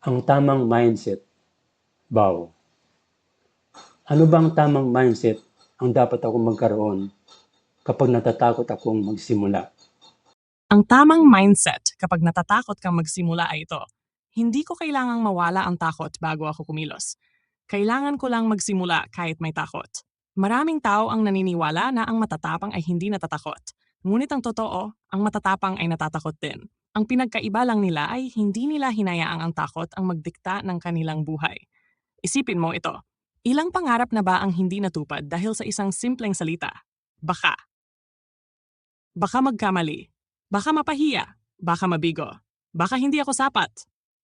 Ang tamang mindset. Wow! Ano bang tamang mindset ang dapat akong magkaroon kapag natatakot akong magsimula? Ang tamang mindset kapag natatakot kang magsimula ay ito. Hindi ko kailangang mawala ang takot bago ako kumilos. Kailangan ko lang magsimula kahit may takot. Maraming tao ang naniniwala na ang matatapang ay hindi natatakot. Ngunit ang totoo, ang matatapang ay natatakot din. Ang pinagkaiba lang nila ay hindi nila hinayaang ang takot ang magdikta ng kanilang buhay. Isipin mo ito. Ilang pangarap na ba ang hindi natupad dahil sa isang simpleng salita? Baka. Baka magkamali. Baka mapahiya. Baka mabigo. Baka hindi ako sapat.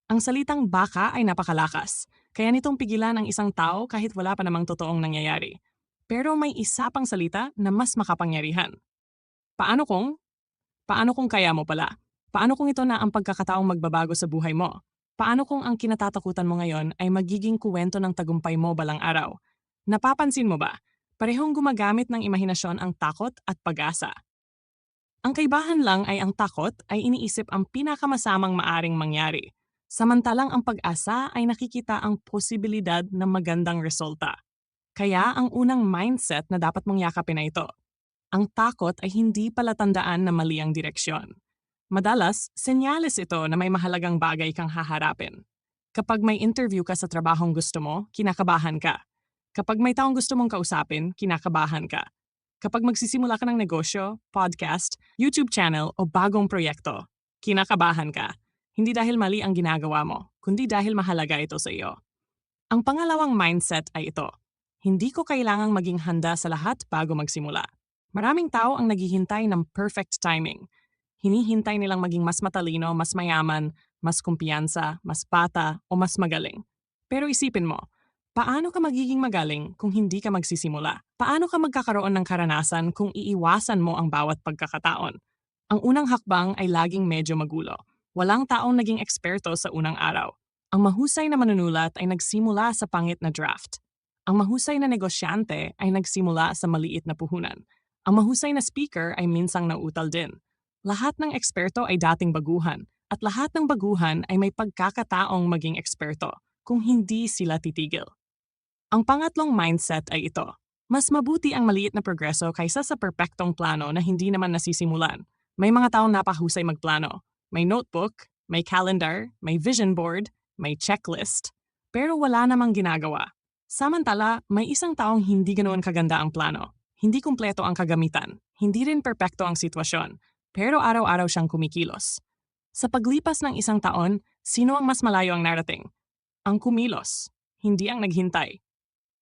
Ang salitang baka ay napakalakas. Kaya nitong pigilan ang isang tao kahit wala pa namang totoong nangyayari. Pero may isa pang salita na mas makapangyarihan. Paano kung? Paano kung kaya mo pala? Paano kung ito na ang pagkakataong magbabago sa buhay mo? Paano kung ang kinatatakutan mo ngayon ay magiging kuwento ng tagumpay mo balang araw? Napapansin mo ba? Parehong gumagamit ng imahinasyon ang takot at pag-asa. Ang kaibahan lang ay ang takot ay iniisip ang pinakamasamang maaring mangyari, samantalang ang pag-asa ay nakikita ang posibilidad ng magandang resulta. Kaya ang unang mindset na dapat mong yakapin ay ito. Ang takot ay hindi palatandaan na mali ang direksyon. Madalas, senyales ito na may mahalagang bagay kang haharapin. Kapag may interview ka sa trabahong gusto mo, kinakabahan ka. Kapag may taong gusto mong kausapin, kinakabahan ka. Kapag magsisimula ka ng negosyo, podcast, YouTube channel o bagong proyekto, kinakabahan ka. Hindi dahil mali ang ginagawa mo, kundi dahil mahalaga ito sa iyo. Ang pangalawang mindset ay ito. Hindi ko kailangang maging handa sa lahat bago magsimula. Maraming tao ang naghihintay ng perfect timing. Hinihintay nilang maging mas matalino, mas mayaman, mas kumpiyansa, mas bata, o mas magaling. Pero isipin mo, paano ka magiging magaling kung hindi ka magsisimula? Paano ka magkakaroon ng karanasan kung iiwasan mo ang bawat pagkakataon? Ang unang hakbang ay laging medyo magulo. Walang taong naging eksperto sa unang araw. Ang mahusay na manunulat ay nagsimula sa pangit na draft. Ang mahusay na negosyante ay nagsimula sa maliit na puhunan. Ang mahusay na speaker ay minsang nauutal din. Lahat ng eksperto ay dating baguhan, at lahat ng baguhan ay may pagkakataong maging eksperto kung hindi sila titigil. Ang pangatlong mindset ay ito. Mas mabuti ang maliit na progreso kaysa sa perpektong plano na hindi naman nasisimulan. May mga taong napahusay magplano. May notebook, may calendar, may vision board, may checklist, pero wala namang ginagawa. Samantala, may isang taong hindi ganoon kaganda ang plano. Hindi kumpleto ang kagamitan. Hindi rin perpekto ang sitwasyon. Pero araw-araw siyang kumikilos. Sa paglipas ng isang taon, sino ang mas malayo ang narating? Ang kumilos, hindi ang naghintay.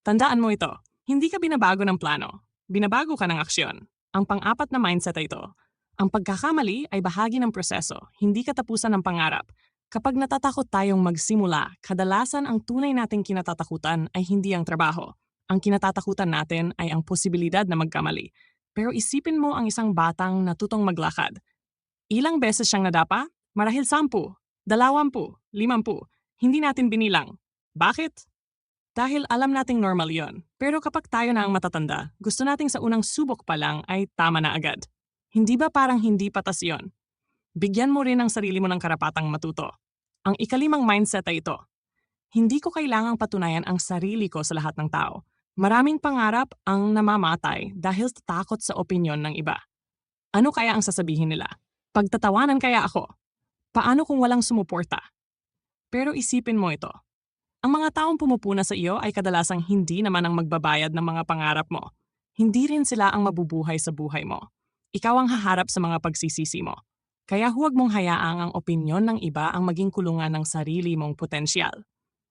Tandaan mo ito, hindi ka binabago ng plano. Binabago ka ng aksyon. Ang pang-apat na mindset ay ito. Ang pagkakamali ay bahagi ng proseso, hindi katapusan ng pangarap. Kapag natatakot tayong magsimula, kadalasan ang tunay nating kinatatakutan ay hindi ang trabaho. Ang kinatatakutan natin ay ang posibilidad na magkamali. Pero isipin mo ang isang batang natutong maglakad. Ilang beses siyang nadapa? Marahil 10, 20, 50. Hindi natin binilang. Bakit? Dahil alam nating normal yon. Pero kapag tayo na ang matatanda, gusto nating sa unang subok pa lang ay tama na agad. Hindi ba parang hindi patas yon? Bigyan mo rin ang sarili mo ng karapatang matuto. Ang ikalimang mindset ay ito. Hindi ko kailangang patunayan ang sarili ko sa lahat ng tao. Maraming pangarap ang namamatay dahil sa takot sa opinyon ng iba. Ano kaya ang sasabihin nila? Pagtatawanan kaya ako? Paano kung walang sumuporta? Pero isipin mo ito. Ang mga taong pumupuna sa iyo ay kadalasang hindi naman ang magbabayad ng mga pangarap mo. Hindi rin sila ang mabubuhay sa buhay mo. Ikaw ang haharap sa mga pagsisisi mo. Kaya huwag mong hayaang ang opinyon ng iba ang maging kulungan ng sarili mong potensyal.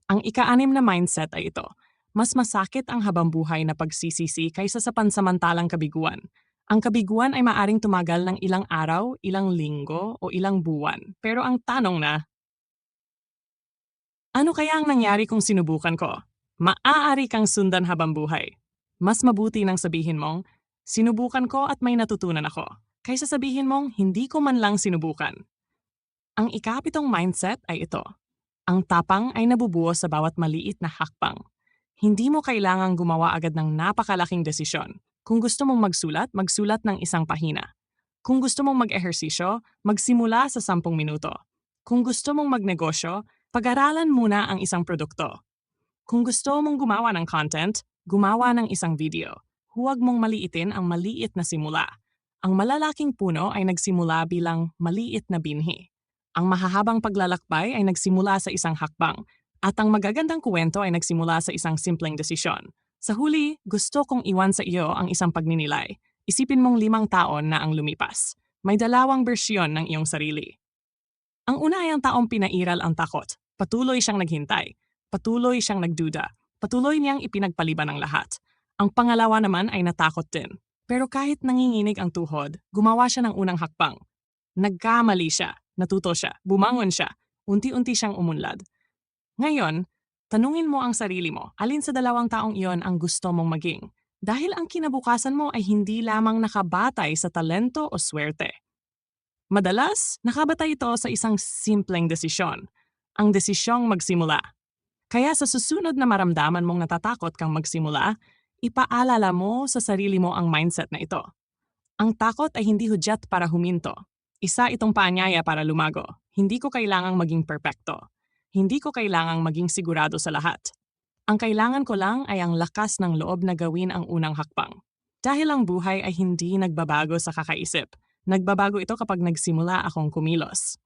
Ang ika-anim na mindset ay ito. Mas masakit ang habambuhay na pagsisisi kaysa sa pansamantalang kabiguan. Ang kabiguan ay maaring tumagal ng ilang araw, ilang linggo, o ilang buwan. Pero ang tanong na, ano kaya ang nangyari kung sinubukan ko? Maaari kang sundan habang buhay. Mas mabuti nang sabihin mong, sinubukan ko at may natutunan ako, kaysa sabihin mong hindi ko man lang sinubukan. Ang ikapitong mindset ay ito. Ang tapang ay nabubuo sa bawat maliit na hakbang. Hindi mo kailangang gumawa agad ng napakalaking desisyon. Kung gusto mong magsulat, magsulat ng isang pahina. Kung gusto mong mag-ehersisyo, magsimula sa 10 minuto. Kung gusto mong magnegosyo, Pag-aralan muna ang isang produkto. Kung gusto mong gumawa ng content, gumawa ng isang video. Huwag mong maliitin ang maliit na simula. Ang malalaking puno ay nagsimula bilang maliit na binhi. Ang mahahabang paglalakbay ay nagsimula sa isang hakbang. At ang magagandang kwento ay nagsimula sa isang simpleng desisyon. Sa huli, gusto kong iwan sa iyo ang isang pagninilay. Isipin mong 5 taon na ang lumipas. May 2 bersyon ng iyong sarili. Ang una ay ang taong pinairal ang takot. Patuloy siyang naghintay. Patuloy siyang nagduda. Patuloy niyang ipinagpaliban ang lahat. Ang pangalawa naman ay natakot din. Pero kahit nanginginig ang tuhod, gumawa siya ng unang hakbang. Nagkamali siya, natuto siya, bumangon siya, unti-unti siyang umunlad. Ngayon, tanungin mo ang sarili mo, alin sa 2 taong iyon ang gusto mong maging? Dahil ang kinabukasan mo ay hindi lamang nakabatay sa talento o swerte. Madalas, nakabatay ito sa isang simpleng desisyon, ang desisyong magsimula. Kaya sa susunod na maramdaman mong natatakot kang magsimula, ipaalala mo sa sarili mo ang mindset na ito. Ang takot ay hindi hudyat para huminto. Isa itong paanyaya para lumago. Hindi ko kailangang maging perpekto. Hindi ko kailangang maging sigurado sa lahat. Ang kailangan ko lang ay ang lakas ng loob na gawin ang unang hakbang. Dahil ang buhay ay hindi nagbabago sa kakaisip. Nagbabago ito kapag nagsimula akong kumilos.